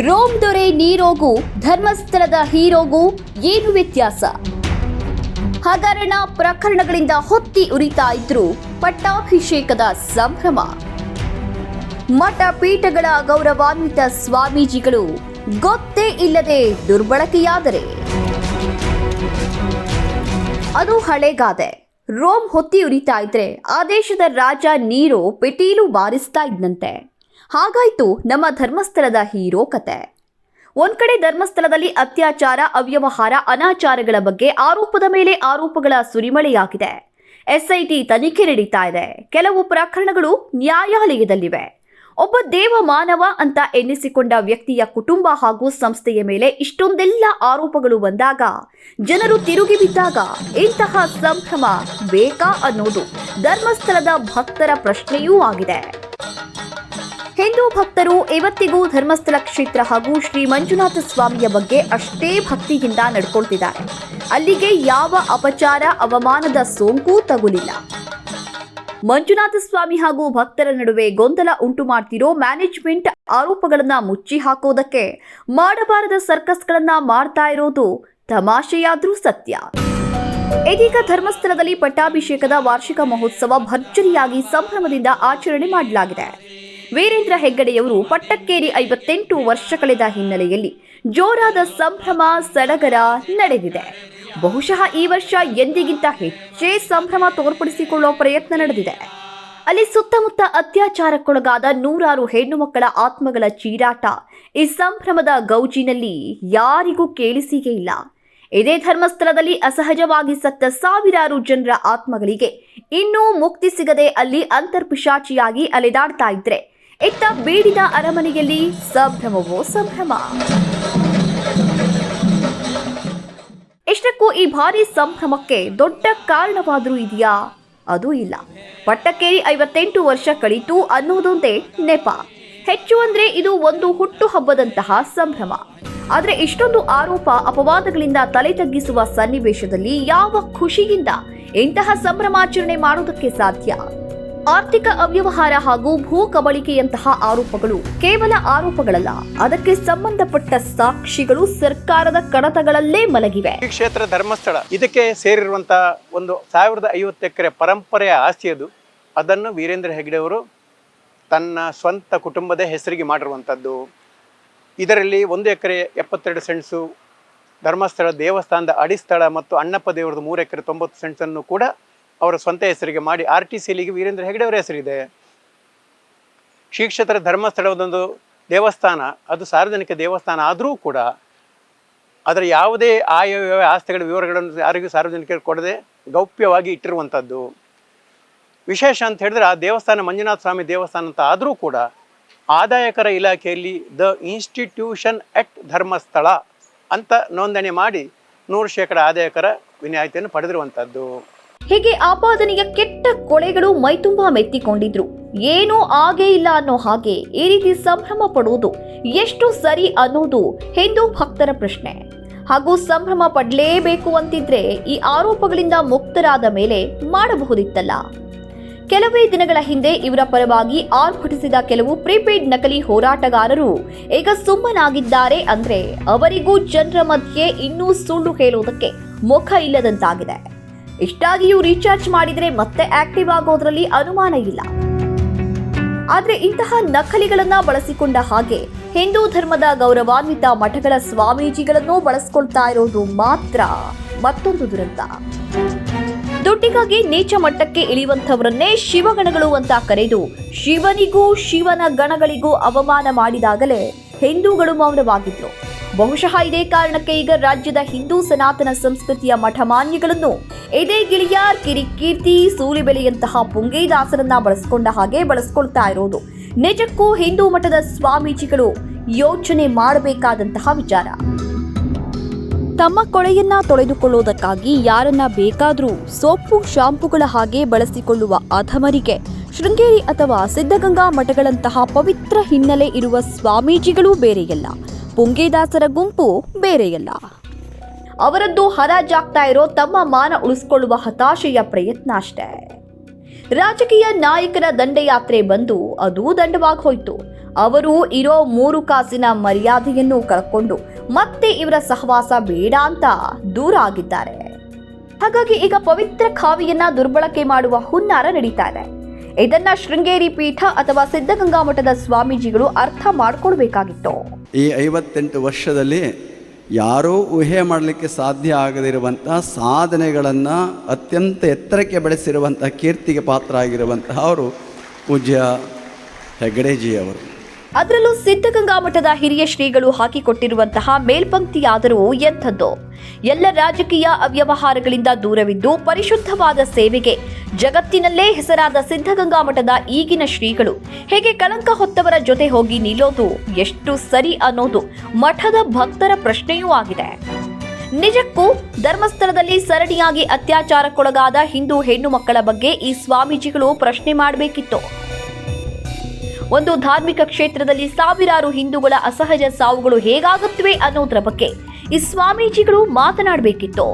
Rome ದೊರೆ ನೀರೋಗೂ ಧರ್ಮಸ್ಥಳದ ಹೀರೋಗೂ ಏನು ವ್ಯತ್ಯಾಸ? ಹಗರಣ ಪ್ರಕರಣಗಳಿಂದ ಹೊತ್ತಿ ಉರಿತಾ ಇದ್ರು ಪಟ್ಟಾಭಿಷೇಕದ ಸಂಭ್ರಮ. ಮಠ ಪೀಠಗಳ ಗೌರವಾನ್ವಿತ ಸ್ವಾಮೀಜಿಗಳು ಗೊತ್ತೇ ಇಲ್ಲದೆ ದುರ್ಬಳಕೆಯಾದರೆ ಅದು ಹಳೆಗಾದೆ. ರೋಮ್ ಹೊತ್ತಿ ಉರಿತಾ ಇದ್ರೆ ಆ ದೇಶದ ರಾಜ ನೀರೋ ಪೆಟೀಲು ಬಾರಿಸ್ತಾ ಇದ್ದಂತೆ. ಹಾಗಾಯ್ತು ನಮ್ಮ ಧರ್ಮಸ್ಥಳದ ಹೀರೋ ಕತೆ. ಒಂದ್ ಕಡೆ ಧರ್ಮಸ್ಥಳದಲ್ಲಿ ಅತ್ಯಾಚಾರ, ಅವ್ಯವಹಾರ, ಅನಾಚಾರಗಳ ಬಗ್ಗೆ ಆರೋಪದ ಮೇಲೆ ಆರೋಪಗಳ ಸುರಿಮಳೆಯಾಗಿದೆ. SIT ತನಿಖೆ ನಡೀತಾ ಇದೆ. ಕೆಲವು ಪ್ರಕರಣಗಳು ನ್ಯಾಯಾಲಯದಲ್ಲಿವೆ. ಒಬ್ಬ ದೇವ ಮಾನವ ಅಂತ ಎನ್ನಿಸಿಕೊಂಡ ವ್ಯಕ್ತಿಯ ಕುಟುಂಬ ಹಾಗೂ ಸಂಸ್ಥೆಯ ಮೇಲೆ ಇಷ್ಟೊಂದೆಲ್ಲ ಆರೋಪಗಳು ಬಂದಾಗ, ಜನರು ತಿರುಗಿ ಬಿದ್ದಾಗ ಇಂತಹ ಸಂಭ್ರಮ ಬೇಕಾ ಅನ್ನೋದು ಧರ್ಮಸ್ಥಳದ ಭಕ್ತರ ಪ್ರಶ್ನೆಯೂ ಆಗಿದೆ. ಹಿಂದೂ ಭಕ್ತರು ಇವತ್ತಿಗೂ ಧರ್ಮಸ್ಥಳ ಕ್ಷೇತ್ರ ಹಾಗೂ ಶ್ರೀ ಮಂಜುನಾಥ ಸ್ವಾಮಿಯ ಬಗ್ಗೆ ಅಷ್ಟೇ ಭಕ್ತಿಯಿಂದ ನಡ್ಕೊಳ್ತಿದ್ದಾರೆ. ಅಲ್ಲಿಗೆ ಯಾವ ಅಪಚಾರ, ಅವಮಾನದ ಸೋಂಕು ತಗುಲಿಲ್ಲ. ಮಂಜುನಾಥ ಸ್ವಾಮಿ ಹಾಗೂ ಭಕ್ತರ ನಡುವೆ ಗೊಂದಲ ಉಂಟು ಮಾಡ್ತಿರೋ ಮ್ಯಾನೇಜ್ಮೆಂಟ್ ಆರೋಪಗಳನ್ನ ಮುಚ್ಚಿ ಹಾಕೋದಕ್ಕೆ ಮಾಡಬಾರದ ಸರ್ಕಸ್ಗಳನ್ನ ಮಾಡ್ತಾ ಇರೋದು ತಮಾಷೆಯಾದ್ರೂ ಸತ್ಯ. ಇದೀಗ ಧರ್ಮಸ್ಥಳದಲ್ಲಿ ಪಟ್ಟಾಭಿಷೇಕದ ವಾರ್ಷಿಕ ಮಹೋತ್ಸವ ಭರ್ಜರಿಯಾಗಿ ಸಂಭ್ರಮದಿಂದ ಆಚರಣೆ ಮಾಡಲಾಗಿದೆ. ವೀರೇಂದ್ರ ಹೆಗ್ಗಡೆಯವರು ಪಟ್ಟಕ್ಕೇರಿ 58 ವರ್ಷ ಕಳೆದ ಹಿನ್ನೆಲೆಯಲ್ಲಿ ಜೋರಾದ ಸಂಭ್ರಮ ಸಡಗರ ನಡೆದಿದೆ. ಬಹುಶಃ ಈ ವರ್ಷ ಎಂದಿಗಿಂತ ಹೆಚ್ಚೇ ಸಂಭ್ರಮ ತೋರ್ಪಡಿಸಿಕೊಳ್ಳುವ ಪ್ರಯತ್ನ ನಡೆದಿದೆ. ಅಲ್ಲಿ ಸುತ್ತಮುತ್ತ ಅತ್ಯಾಚಾರಕ್ಕೊಳಗಾದ ನೂರಾರು ಹೆಣ್ಣು ಮಕ್ಕಳ ಆತ್ಮಗಳ ಚೀರಾಟ ಈ ಸಂಭ್ರಮದ ಗೌಜಿನಲ್ಲಿ ಯಾರಿಗೂ ಕೇಳಿಸಿಯೇ ಇಲ್ಲ. ಇದೇ ಧರ್ಮಸ್ಥಳದಲ್ಲಿ ಅಸಹಜವಾಗಿ ಸತ್ತ ಸಾವಿರಾರು ಜನರ ಆತ್ಮಗಳಿಗೆ ಇನ್ನೂ ಮುಕ್ತಿ ಸಿಗದೆ ಅಲ್ಲಿ ಅಂತರ್ಪಿಶಾಚಿಯಾಗಿ ಅಲೆದಾಡ್ತಾ ಇದ್ರೆ, ಇತ್ತ ಬೇಡಿದ ಅರಮನೆಯಲ್ಲಿ ಸಂಭ್ರಮವೋ ಸಂಭ್ರಮ. ಇಷ್ಟಕ್ಕೂ ಈ ಭಾರಿ ಸಂಭ್ರಮಕ್ಕೆ ದೊಡ್ಡ ಕಾರಣವಾದರೂ ಇದೆಯಾ? ಅದೂ ಇಲ್ಲ. ಪಟ್ಟಕ್ಕೇರಿ 58 ವರ್ಷ ಕಳೀತು ಅನ್ನೋದೊಂದೇ ನೆಪ. ಹೆಚ್ಚು ಅಂದ್ರೆ ಇದು ಒಂದು ಹುಟ್ಟು ಹಬ್ಬದಂತಹ ಸಂಭ್ರಮ. ಆದ್ರೆ ಇಷ್ಟೊಂದು ಆರೋಪ ಅಪವಾದಗಳಿಂದ ತಲೆ ತಗ್ಗಿಸುವ ಸನ್ನಿವೇಶದಲ್ಲಿ ಯಾವ ಖುಷಿಯಿಂದ ಇಂತಹ ಸಂಭ್ರಮಾಚರಣೆ ಮಾಡೋದಕ್ಕೆ ಸಾಧ್ಯ? ಆರ್ಥಿಕ ಅವ್ಯವಹಾರ ಹಾಗೂ ಭೂ ಕಬಳಿಕೆಯಂತಹ ಆರೋಪಗಳು ಕೇವಲ ಆರೋಪಗಳಲ್ಲ, ಅದಕ್ಕೆ ಸಂಬಂಧಪಟ್ಟ ಸಾಕ್ಷಿಗಳು ಸರ್ಕಾರದ ಕಡತಗಳಲ್ಲೇ ಮಲಗಿವೆ. ಈ ಕ್ಷೇತ್ರ ಧರ್ಮಸ್ಥಳ ಇದಕ್ಕೆ ಸೇರಿರುವಂತಹ ಒಂದು 1050 ಎಕರೆ ಪರಂಪರೆಯ ಆಸ್ತಿ ಅದು. ಅದನ್ನು ವೀರೇಂದ್ರ ಹೆಗ್ಗಡೆ ಅವರು ತನ್ನ ಸ್ವಂತ ಕುಟುಂಬದ ಹೆಸರಿಗೆ ಮಾಡಿರುವಂಥದ್ದು. ಇದರಲ್ಲಿ 1 ಎಕರೆ 72 ಸೆಂಟ್ಸು ಧರ್ಮಸ್ಥಳ ದೇವಸ್ಥಾನದ ಅಡಿಸ್ಥಳ ಮತ್ತು ಅಣ್ಣಪ್ಪ ದೇವರದು 3 ಎಕರೆ 90 ಸೆಂಟ್ಸನ್ನು ಕೂಡ ಅವರ ಸ್ವಂತ ಹೆಸರಿಗೆ ಮಾಡಿ RTCಲಿಗೆ ವೀರೇಂದ್ರ ಹೆಗ್ಗಡೆ ಅವರ ಹೆಸರಿದೆ. ಶ್ರೀ ಕ್ಷೇತ್ರ ಧರ್ಮಸ್ಥಳದೊಂದು ದೇವಸ್ಥಾನ, ಅದು ಸಾರ್ವಜನಿಕ ದೇವಸ್ಥಾನ ಆದರೂ ಕೂಡ ಅದರ ಯಾವುದೇ ಆಯವ್ಯಯ ಆಸ್ತಿಗಳ ವಿವರಗಳನ್ನು ಯಾರಿಗೂ ಸಾರ್ವಜನಿಕರಿಗೆ ಕೊಡದೆ ಗೌಪ್ಯವಾಗಿ ಇಟ್ಟಿರುವಂಥದ್ದು. ವಿಶೇಷ ಅಂತ ಹೇಳಿದ್ರೆ ಆ ದೇವಸ್ಥಾನ ಮಂಜುನಾಥ ಸ್ವಾಮಿ ದೇವಸ್ಥಾನ ಅಂತ ಆದರೂ ಕೂಡ ಆದಾಯಕರ ಇಲಾಖೆಯಲ್ಲಿ ದ ಇನ್ಸ್ಟಿಟ್ಯೂಷನ್ ಎಟ್ ಧರ್ಮಸ್ಥಳ ಅಂತ ನೋಂದಣಿ ಮಾಡಿ 100% ಆದಾಯಕರ ವಿನಾಯಿತಿಯನ್ನು ಪಡೆದಿರುವಂಥದ್ದು. ಹೀಗೆ ಆಪಾದನೆಯ ಕೆಟ್ಟ ಕೊಳೆಗಳು ಮೈತುಂಬಾ ಮೆತ್ತಿಕೊಂಡಿದ್ರು. ಏನೂ ಆಗೇ ಇಲ್ಲ ಅನ್ನೋ ಹಾಗೆ ಈ ರೀತಿ ಸಂಭ್ರಮ ಪಡುವುದು ಎಷ್ಟು ಸರಿ ಅನ್ನೋದು ಹಿಂದೂ ಭಕ್ತರ ಪ್ರಶ್ನೆ. ಹಾಗೂ ಸಂಭ್ರಮ ಪಡಲೇಬೇಕು ಅಂತಿದ್ರೆ ಈ ಆರೋಪಗಳಿಂದ ಮುಕ್ತರಾದ ಮೇಲೆ ಮಾಡಬಹುದಿತ್ತಲ್ಲ. ಕೆಲವೇ ದಿನಗಳ ಹಿಂದೆ ಇವರ ಪರವಾಗಿ ಆರ್ಭಟಿಸಿದ ಕೆಲವು ಪ್ರೀಪೇಡ್ ನಕಲಿ ಹೋರಾಟಗಾರರು ಈಗ ಸುಮ್ಮನಾಗಿದ್ದಾರೆ ಅಂದ್ರೆ ಅವರಿಗೂ ಜನರ ಮಧ್ಯೆ ಇನ್ನೂ ಸುಳ್ಳು ಹೇಳೋದಕ್ಕೆ ಮುಖ ಇಲ್ಲದಂತಾಗಿದೆ. ಇಷ್ಟಾಗಿಯೂ ರೀಚಾರ್ಜ್ ಮಾಡಿದ್ರೆ ಮತ್ತೆ ಆಕ್ಟಿವ್ ಆಗೋದ್ರಲ್ಲಿ ಅನುಮಾನ ಇಲ್ಲ. ಆದ್ರೆ ಇಂತಹ ನಕಲಿಗಳನ್ನ ಬಳಸಿಕೊಂಡ ಹಾಗೆ ಹಿಂದೂ ಧರ್ಮದ ಗೌರವಾನ್ವಿತ ಮಠಗಳ ಸ್ವಾಮೀಜಿಗಳನ್ನು ಬಳಸಿಕೊಳ್ತಾ ಇರೋದು ಮಾತ್ರ ಮತ್ತೊಂದು ದುರಂತ. ದುಡ್ಡಿಗಾಗಿ ನೀಚ ಮಟ್ಟಕ್ಕೆ ಇಳಿಯುವಂಥವರನ್ನೇ ಶಿವಗಣಗಳು ಅಂತ ಕರೆದು ಶಿವನಿಗೂ ಶಿವನ ಗಣಗಳಿಗೂ ಅವಮಾನ ಮಾಡಿದಾಗಲೇ ಹಿಂದೂಗಳು ಮೌನವಾಗಿದ್ರು. ಬಹುಶಃ ಇದೇ ಕಾರಣಕ್ಕೆ ಈಗ ರಾಜ್ಯದ ಹಿಂದೂ ಸನಾತನ ಸಂಸ್ಕೃತಿಯ ಮಠಮಾನ್ಯಗಳನ್ನು ಇದೇ ಗಿಳಿಯಾರ್, ಕಿರಿಕೀರ್ತಿ, ಸೂಲಿಬೆಲೆಯಂತಹ ಪುಂಗೇದಾಸರನ್ನ ಬಳಸಿಕೊಂಡ ಹಾಗೆ ಬಳಸಿಕೊಳ್ತಾ ಇರೋದು ನಿಜಕ್ಕೂ ಹಿಂದೂ ಮಠದ ಸ್ವಾಮೀಜಿಗಳು ಯೋಚನೆ ಮಾಡಬೇಕಾದಂತಹ ವಿಚಾರ. ತಮ್ಮ ಕೊಳೆಯನ್ನ ತೊಳೆದುಕೊಳ್ಳುವುದಕ್ಕಾಗಿ ಯಾರನ್ನ ಬೇಕಾದರೂ ಸೋಪು ಶಾಂಪುಗಳ ಹಾಗೆ ಬಳಸಿಕೊಳ್ಳುವ ಅಧಮರಿಗೆ ಶೃಂಗೇರಿ ಅಥವಾ ಸಿದ್ಧಗಂಗಾ ಮಠಗಳಂತಹ ಪವಿತ್ರ ಹಿನ್ನೆಲೆ ಇರುವ ಸ್ವಾಮೀಜಿಗಳೂ ಬೇರೆಯಲ್ಲ, ಪುಂಗೇದಾಸರ ಗುಂಪು ಬೇರೆಯಲ್ಲ. ಅವರದ್ದು ಹರಾಜಾಗ್ತಾ ಇರೋ ತಮ್ಮ ಮಾನ ಉಳಿಸಿಕೊಳ್ಳುವ ಹತಾಶೆಯ ಪ್ರಯತ್ನ ಅಷ್ಟೇ. ರಾಜಕೀಯ ನಾಯಕರ ದಂಡಯಾತ್ರೆ ಬಂದು ಅದೂ ದಂಡವಾಗಿ ಹೋಯ್ತು. ಅವರು ಇರೋ 3 ಕಾಸಿನ ಮರ್ಯಾದೆಯನ್ನು ಕಳ್ಕೊಂಡು ಮತ್ತೆ ಇವರ ಸಹವಾಸ ಬೇಡ ಅಂತ ದೂರ ಆಗಿದ್ದಾರೆ. ಹಾಗಾಗಿ ಈಗ ಪವಿತ್ರ ಖಾವಿಯನ್ನ ದುರ್ಬಳಕೆ ಮಾಡುವ ಹುನ್ನಾರ ನಡೀತಾ ಇದೆ. ಇದನ್ನ ಶೃಂಗೇರಿ ಪೀಠ ಅಥವಾ ಸಿದ್ಧಗಂಗಾ ಮಠದ ಸ್ವಾಮೀಜಿಗಳು ಅರ್ಥ ಮಾಡ್ಕೊಳ್ಬೇಕಾಗಿತ್ತು. ಈ 58 ವರ್ಷದಲ್ಲಿ ಯಾರೂ ಊಹೆ ಮಾಡಲಿಕ್ಕೆ ಸಾಧ್ಯ ಆಗದಿರುವಂತಹ ಸಾಧನೆಗಳನ್ನು ಅತ್ಯಂತ ಎತ್ತರಕ್ಕೆ ಬೆಳೆಸಿರುವಂತಹ ಕೀರ್ತಿಗೆ ಪಾತ್ರ ಆಗಿರುವಂತಹ ಅವರು ಪೂಜ್ಯ ಹೆಗ್ಗಡೆಜಿಯವರು. ಅದರಲ್ಲೂ ಸಿದ್ಧಗಂಗಾ ಮಠದ ಹಿರಿಯ ಶ್ರೀಗಳು ಹಾಕಿಕೊಟ್ಟಿರುವಂತಹ ಮೇಲ್ಪಂಕ್ತಿಯಾದರೂ ಎಂಥದ್ದು? ಎಲ್ಲ ರಾಜಕೀಯ ಅವ್ಯವಹಾರಗಳಿಂದ ದೂರವಿದ್ದು ಪರಿಶುದ್ಧವಾದ ಸೇವೆಗೆ ಜಗತ್ತಿನಲ್ಲೇ ಹೆಸರಾದ ಸಿದ್ಧಗಂಗಾ ಮಠದ ಈಗಿನ ಶ್ರೀಗಳು ಹೇಗೆ ಕಳಂಕ ಹೊತ್ತವರ ಜೊತೆ ಹೋಗಿ ನಿಲ್ಲೋದು ಎಷ್ಟು ಸರಿ ಅನ್ನೋದು ಮಠದ ಭಕ್ತರ ಪ್ರಶ್ನೆಯೂ ಆಗಿದೆ. ನಿಜಕ್ಕೂ ಧರ್ಮಸ್ಥಳದಲ್ಲಿ ಸರಣಿಯಾಗಿ ಅತ್ಯಾಚಾರಕ್ಕೊಳಗಾದ ಹಿಂದೂ ಹೆಣ್ಣು ಮಕ್ಕಳ ಬಗ್ಗೆ ಈ ಸ್ವಾಮೀಜಿಗಳು ಪ್ರಶ್ನೆ ಮಾಡಬೇಕಿತ್ತು. ಒಂದು ಧಾರ್ಮಿಕ ಕ್ಷೇತ್ರದಲ್ಲಿ ಸಾವಿರಾರು ಹಿಂದೂಗಳ ಅಸಹಜ ಸಾವುಗಳು ಹೇಗಾಗುತ್ತವೆ ಅನ್ನೋದರ ಬಗ್ಗೆ ಈ ಸ್ವಾಮೀಜಿಗಳು ಮಾತನಾಡಬೇಕಿತ್ತು.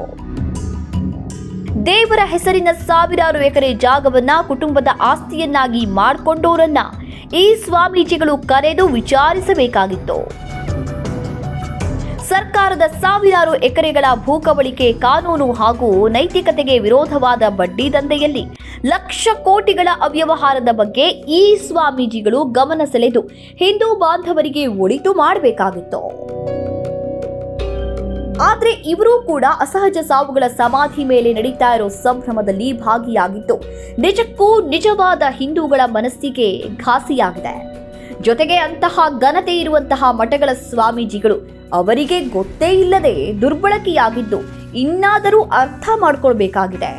ದೇವರ ಹೆಸರಿನ ಸಾವಿರಾರು ಎಕರೆ ಜಾಗವನ್ನ ಕುಟುಂಬದ ಆಸ್ತಿಯನ್ನಾಗಿ ಮಾಡಿಕೊಂಡವರನ್ನ ಈ ಸ್ವಾಮೀಜಿಗಳು ಕರೆದು ವಿಚಾರಿಸಬೇಕಾಗಿತ್ತು. ಸರ್ಕಾರದ ಸಾವಿರಾರು ಎಕರೆಗಳ ಭೂಕಬಳಿಕೆ ಕಾನೂನು ಹಾಗೂ ನೈತಿಕತೆಗೆ ವಿರೋಧವಾದ ಬಡ್ಡಿ ದಂಧೆಯಲ್ಲಿ ಲಕ್ಷ ಕೋಟಿಗಳ ಅವ್ಯವಹಾರದ ಬಗ್ಗೆ ಈ ಸ್ವಾಮೀಜಿಗಳು ಗಮನ ಸೆಳೆದು ಹಿಂದೂ ಬಾಂಧವರಿಗೆ ಒಳಿತು ಮಾಡಬೇಕಾಗಿತ್ತು. ಆದ್ರೆ ಇವರು ಕೂಡ ಅಸಹಜ ಸಾವುಗಳ ಸಮಾಧಿ ಮೇಲೆ ನಡೀತಾ ಇರೋ ಸಂಭ್ರಮದಲ್ಲಿ ಭಾಗಿಯಾಗಿದ್ದು ನಿಜಕ್ಕೂ ನಿಜವಾದ ಹಿಂದೂಗಳ ಮನಸ್ಸಿಗೆ ಘಾಸಿಯಾಗಿದೆ. ಜೊತೆಗೆ ಅಂತಹ ಘನತೆ ಇರುವಂತಹ ಮಠಗಳ ಸ್ವಾಮೀಜಿಗಳು ಅವರಿಗೆ ಗೊತ್ತೇ ಇಲ್ಲದೆ ದುರ್ಬಳಕೆಯಾಗಿದ್ದು ಇನ್ನಾದರೂ ಅರ್ಥ ಮಾಡ್ಕೊಳ್ಬೇಕಾಗಿದೆ.